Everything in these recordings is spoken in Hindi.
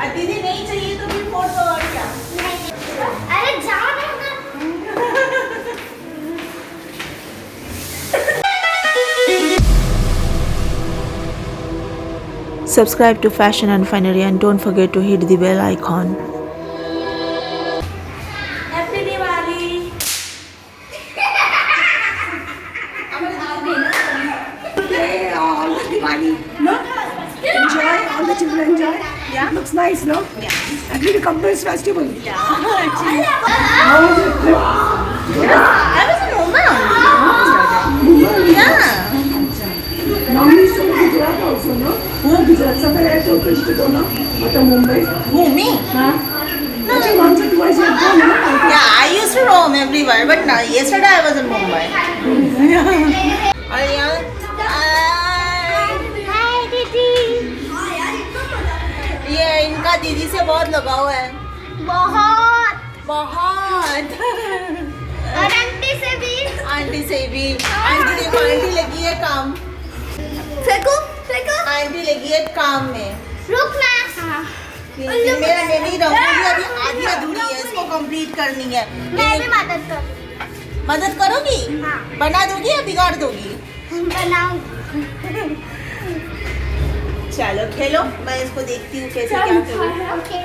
और दीदी नहीं चाहिए तो फिर फोड़ दो और क्या। अरे जाओ ना। Subscribe to Fashion and Finery and don't forget to hit the bell icon. Happy Diwali. All the Diwali, no? Enjoy, all the children enjoy. Yeah. Looks nice, no? Yeah. Agree to come to this festival. Yeah. How was it? I was in Mumbai only. Yeah. Normally so Gujarat also, no? Gujarat, somewhere else also used to go, no? But Mumbai. Who, me? Huh? Actually, once or twice you have gone, no? Yeah, I used to roam everywhere, but now, yesterday I was in Mumbai. और यहाँ हाय दीदी। ये इनका दीदी से बहुत लगाव है। बहुत। बहुत। और आंटी से भी। आंटी से भी। आंटी देखो, आंटी लगी है काम। फेंको फेंको। आंटी लगी है काम में। रुकना। हाँ। मेरी रंगोली अभी आधी अधूरी है, इसको कंप्लीट करनी है। मैं भी मदद कर। मदद करोगी? हाँ। बना दोगी या बिगाड़ दोगी? बनाऊं। चलो खेलो, मैं इसको देखती हूँ कैसे क्या करूँ। ओके।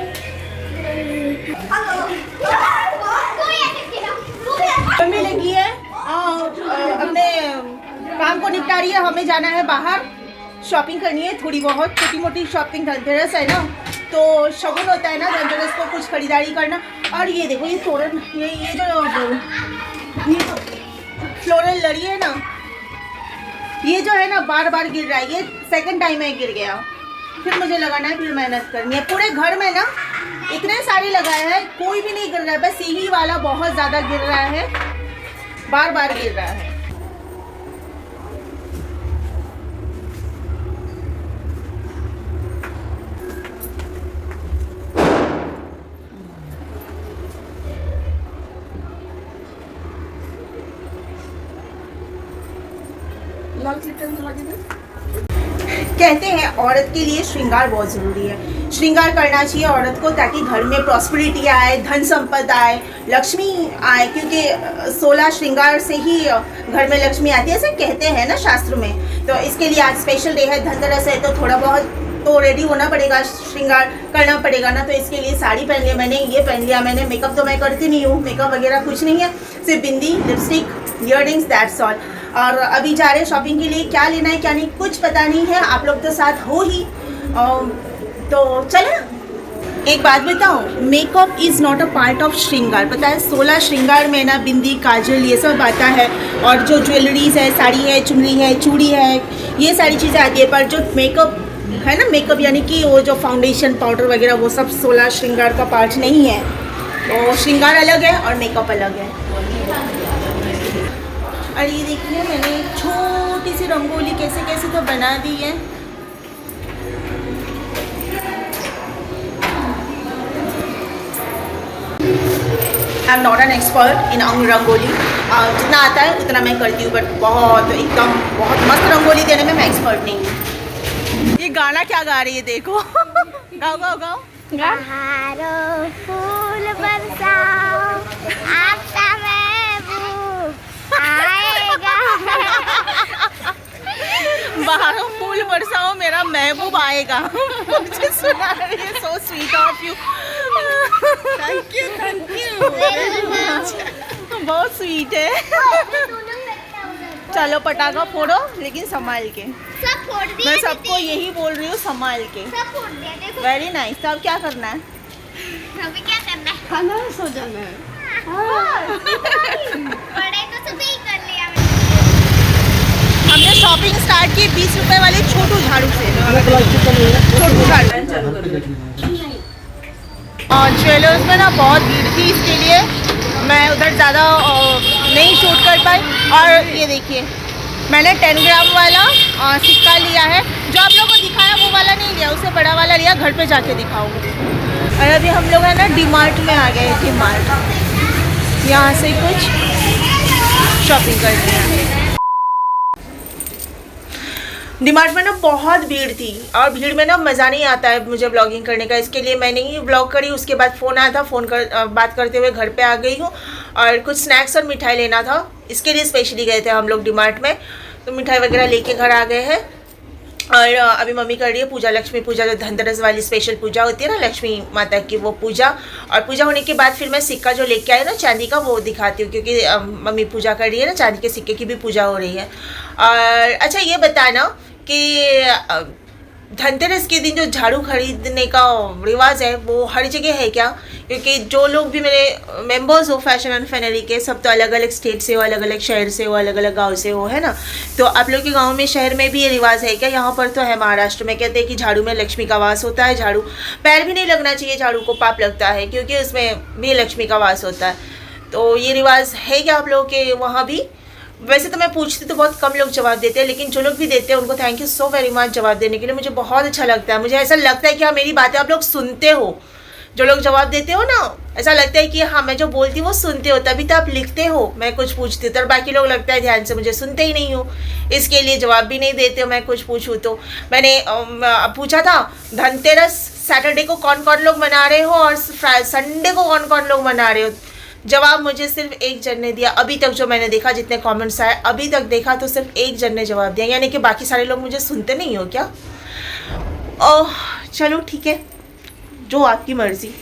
मम्मी लगी है अपने काम को निपटा रही है। हमें जाना है बाहर, शॉपिंग करनी है थोड़ी बहुत, छोटी मोटी शॉपिंग। धनतेरस है ना, तो शगुन होता है ना धनतेरस को कुछ खरीदारी करना। और ये देखो, ये तोरण, ये जो फ्लोरल लड़ी है ना, ये जो है ना बार बार गिर रहा है। ये सेकंड टाइम है गिर गया, फिर मुझे लगाना है, फिर मेहनत करनी है। पूरे घर में ना इतने सारे लगाए हैं, कोई भी नहीं गिर रहा है, बस यही वाला बहुत ज़्यादा गिर रहा है, बार बार गिर रहा है। कहते हैं औरत के लिए श्रृंगार बहुत ज़रूरी है। श्रृंगार करना चाहिए औरत को, ताकि घर में प्रॉस्पेरिटी आए, धन संपदा आए, लक्ष्मी आए, क्योंकि 16 श्रृंगार से ही घर में लक्ष्मी आती है, ऐसे कहते हैं ना शास्त्र में। तो इसके लिए आज स्पेशल डे है, धनतेरस है, तो थोड़ा बहुत तो रेडी होना पड़ेगा, श्रृंगार करना पड़ेगा ना। तो इसके लिए साड़ी पहन लिया मैंने, ये पहन लिया मैंने। मेकअप तो मैं करती नहीं हूँ, मेकअप वगैरह कुछ नहीं है, सिर्फ बिंदी, लिपस्टिक, ईयररिंग्स, दैट्स ऑल। और अभी जा रहे हैं शॉपिंग के लिए, क्या लेना है क्या नहीं कुछ पता नहीं है। आप लोग तो साथ हो ही, तो चले। एक बात बताऊँ, makeup is not a part of श्रृंगार। पता है 16 श्रृंगार में ना बिंदी, काजल, ये सब आता है, और जो ज्वेलरीज है, साड़ी है, चुनरी है, चूड़ी है, ये सारी चीज़ें आती है। पर जो मेकअप है ना, मेकअप यानी कि वो जो फाउंडेशन, पाउडर वगैरह, वो सब 16 श्रृंगार का पार्ट नहीं है। तो श्रृंगार अलग है और मेकअप अलग है। और ये देखिए, मैंने छोटी सी रंगोली कैसे कैसे तो बना दी है। I am not an expert in rangoli, जितना आता है उतना मैं करती हूँ, बट बहुत मस्त रंगोली देने में मैं एक्सपर्ट नहीं हूँ। ये गाना क्या गा रही है देखो। गाओ गाओ गाओ। बहारो फूल बरसाओ, आपका महबूब आएगा। बाहरों फूल बरसाओ, मेरा महबूब आएगा। मुझे सुना रही है, so sweet of you. Thank you, thank you. बहुत स्वीट है। चलो पटाखा फोड़ो, लेकिन संभाल के। सब फोड़ दिए। मैं सबको यही बोल रही हूँ, संभाल के। सब फोड़ दिया, देखो। Very nice. तो अब क्या करना है? अभी क्या करना है? खाना सो जाना है। बड़े तो सभी कर लिया मैंने। हमने शॉपिंग स्टार्ट की 20 रुपए वाले छोटू झाड़ू से। छोटू झाड़ू। और ज्वेलर्स में ना बहुत भीड़ थी, इसके लिए मैं उधर ज़्यादा नहीं शूट कर पाई। और ये देखिए, मैंने 10 ग्राम वाला सिक्का लिया है। जो आप लोगों को दिखाया वो वाला नहीं लिया, उससे बड़ा वाला लिया, घर पे जाके दिखाऊंगी। और अभी हम लोग है ना डी-मार्ट में आ गए। डी-मार्ट, यहाँ से कुछ शॉपिंग करनी है। डीमार्ट में ना बहुत भीड़ थी और भीड़ में ना मज़ा नहीं आता है मुझे ब्लॉगिंग करने का, इसके लिए मैंने ही ब्लॉग करी। उसके बाद फ़ोन आया था, बात करते हुए घर पे आ गई हूँ और कुछ स्नैक्स और मिठाई लेना था, इसके लिए स्पेशली गए थे हम लोग डीमार्ट में। तो मिठाई वगैरह लेके घर आ गए हैं और अभी मम्मी कर रही है पूजा, लक्ष्मी पूजा, जो धनतेरस वाली स्पेशल पूजा होती है ना लक्ष्मी माता की, वो पूजा। और पूजा होने के बाद फिर मैं सिक्का जो लेके आई ना चांदी का, वो दिखाती हूँ, क्योंकि मम्मी पूजा कर रही है ना, चांदी के सिक्के की भी पूजा हो रही है। और अच्छा ये बताना कि धनतेरस के दिन जो झाड़ू खरीदने का रिवाज है वो हर जगह है क्या? क्योंकि जो लोग भी मेरे मेंबर्स हो फैशन एंड फैनरी के, सब तो अलग अलग स्टेट से हो, अलग अलग शहर से हो, अलग अलग गांव से हो, है ना। तो आप लोग के गांव में, शहर में भी ये रिवाज है क्या? यहाँ पर तो है, महाराष्ट्र में कहते हैं कि झाड़ू में लक्ष्मी का वास होता है, झाड़ू पैर भी नहीं लगना चाहिए, झाड़ू को पाप लगता है क्योंकि उसमें भी लक्ष्मी का वास होता है। तो ये रिवाज है क्या आप लोगों के वहाँ भी? वैसे तो मैं पूछती तो बहुत कम लोग जवाब देते हैं, लेकिन जो लोग भी देते हैं उनको thank you so very much जवाब देने के लिए। मुझे बहुत अच्छा लगता है, मुझे ऐसा लगता है कि हाँ मेरी बातें आप लोग सुनते हो। जो लोग जवाब देते हो ना, ऐसा लगता है कि हाँ मैं जो बोलती हूँ वो सुनते हो, तभी तो आप लिखते हो। मैं कुछ पूछती हूँ तो बाकी लोग लगता है ध्यान से मुझे सुनते ही नहीं हो, इसके लिए जवाब भी नहीं देते हो मैं कुछ पूछूँ तो। मैंने पूछा था धनतेरस सैटरडे को कौन कौन लोग मना रहे हो और संडे को कौन कौन लोग मना रहे हो। जवाब मुझे सिर्फ एक जन ने दिया अभी तक, जो मैंने देखा, जितने कमेंट्स आए अभी तक देखा तो सिर्फ एक जन ने जवाब दिया, यानी कि बाकी सारे लोग मुझे सुनते नहीं हो क्या? ओह चलो ठीक है, जो आपकी मर्जी।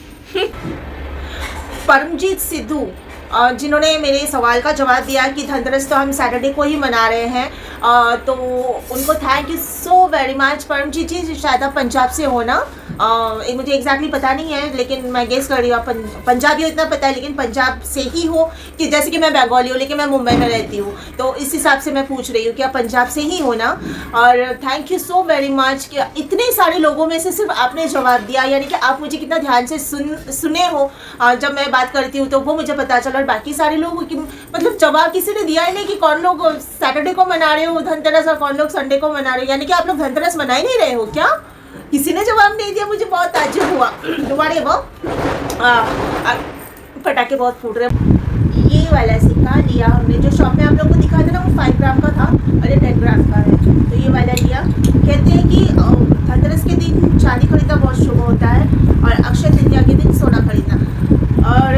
परमजीत सिद्धू जिन्होंने मेरे सवाल का जवाब दिया कि धनतेरस तो हम सैटरडे को ही मना रहे हैं, तो उनको thank you so very much. Paramjit ji शायद आप पंजाब से हो ना, मुझे एग्जैक्टली पता नहीं है, लेकिन मैं गेस कर रही हूँ आप पंजाबी हो इतना पता है, लेकिन पंजाब से ही हो कि जैसे कि मैं बंगाली हूँ लेकिन मैं मुंबई में रहती हूँ, तो इस हिसाब से मैं पूछ रही हूँ कि आप पंजाब से ही हो ना। और thank you so very much कि इतने सारे लोगों में से सिर्फ आपने जवाब दिया, यानी कि आप मुझे कितना ध्यान से सुने हो जब मैं बात करती हूँ, तो वो मुझे पता चला। और बाकी सारे लोग की मतलब जवाब किसी ने दिया ही नहीं कि कौन लोग सैटरडे को मना रहे हो धनतेरस और कौन लोग संडे को मना रहे हो, यानी कि आप लोग धनतेरस मना ही नहीं रहे हो क्या? किसी ने जवाब नहीं दिया, मुझे बहुत ताज्जुब हुआ। तुम्हारे वो पटाखे बहुत फूट रहे। ये वाला सिक्का लिया हमने, जो शॉप में आप लोग को दिखाया था ना वो 5 ग्राम का था और ये 10 ग्राम का है, तो ये वाला लिया। कहते हैं कि धनतेरस के दिन चांदी खरीदना बहुत शुभ होता है और अक्षय तृतीया के दिन सोना खरीदना। और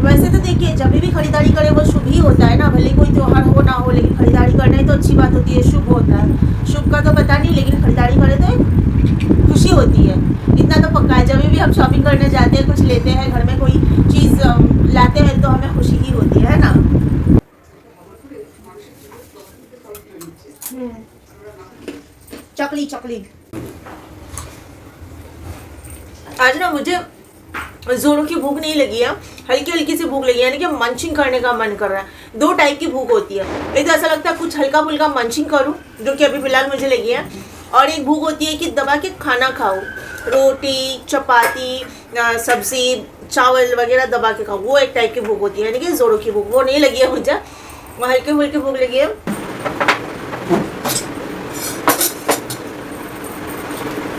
वैसे तो देखिए जब भी खरीदारी करें वो शुभ ही होता है ना, भले कोई त्यौहार हो ना हो, लेकिन खरीदारी करना ही तो अच्छी बात होती है, शुभ होता है। शुभ का तो पता नहीं, लेकिन खरीदारी करें तो खुशी होती है, इतना तो पक्का है। जब भी हम शॉपिंग करने जाते हैं, कुछ लेते हैं, घर में कोई चीज़ लाते हैं, तो हमें खुशी ही होती है ना। चकली चकली आज ना मुझे जोरों की भूख नहीं लगी है, हल्की हल्की सी भूख लगी है, यानी कि मंचिंग करने का मन कर रहा है। 2 टाइप की भूख होती है, एक तो ऐसा लगता है कुछ हल्का फुल्का मंचिंग करूं, जो कि अभी फिलहाल मुझे लगी है, और एक भूख होती है कि दबा के खाना खाओ, रोटी चपाती सब्जी चावल वगैरह दबा के खाओ, वो एक टाइप की भूख होती है, यानी कि जोरों की भूख। वो नहीं लगी है मुझे, वो हल्की फुल्की भूख लगी है।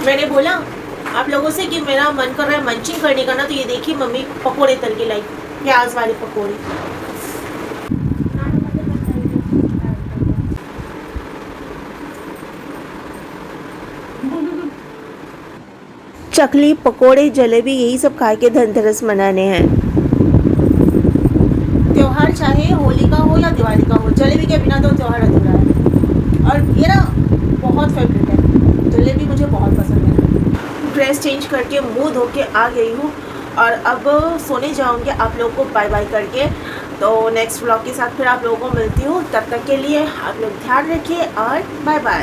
मैंने बोला आप लोगों से कि मेरा मन कर रहा है मंचिंग करने का ना, तो ये देखिए मम्मी पकोड़े तल के लाई, प्याज वाले पकोड़े। चकली पकोड़े जलेबी यही सब खा के धनतेरस मनाने हैं। त्योहार चाहे होली का हो या दिवाली का हो, जलेबी के बिना तो त्योहार अधूरा है। और ये ना बहुत फेवरेट है, जलेबी मुझे बहुत पसंद है। ड्रेस चेंज करके मुंह धो के आ गई हूँ और अब सोने जाऊँगी आप लोगों को बाय बाय करके। तो नेक्स्ट व्लॉग के साथ फिर आप लोगों को मिलती हूँ, तब तक के लिए आप लोग ध्यान रखिए और बाय बाय।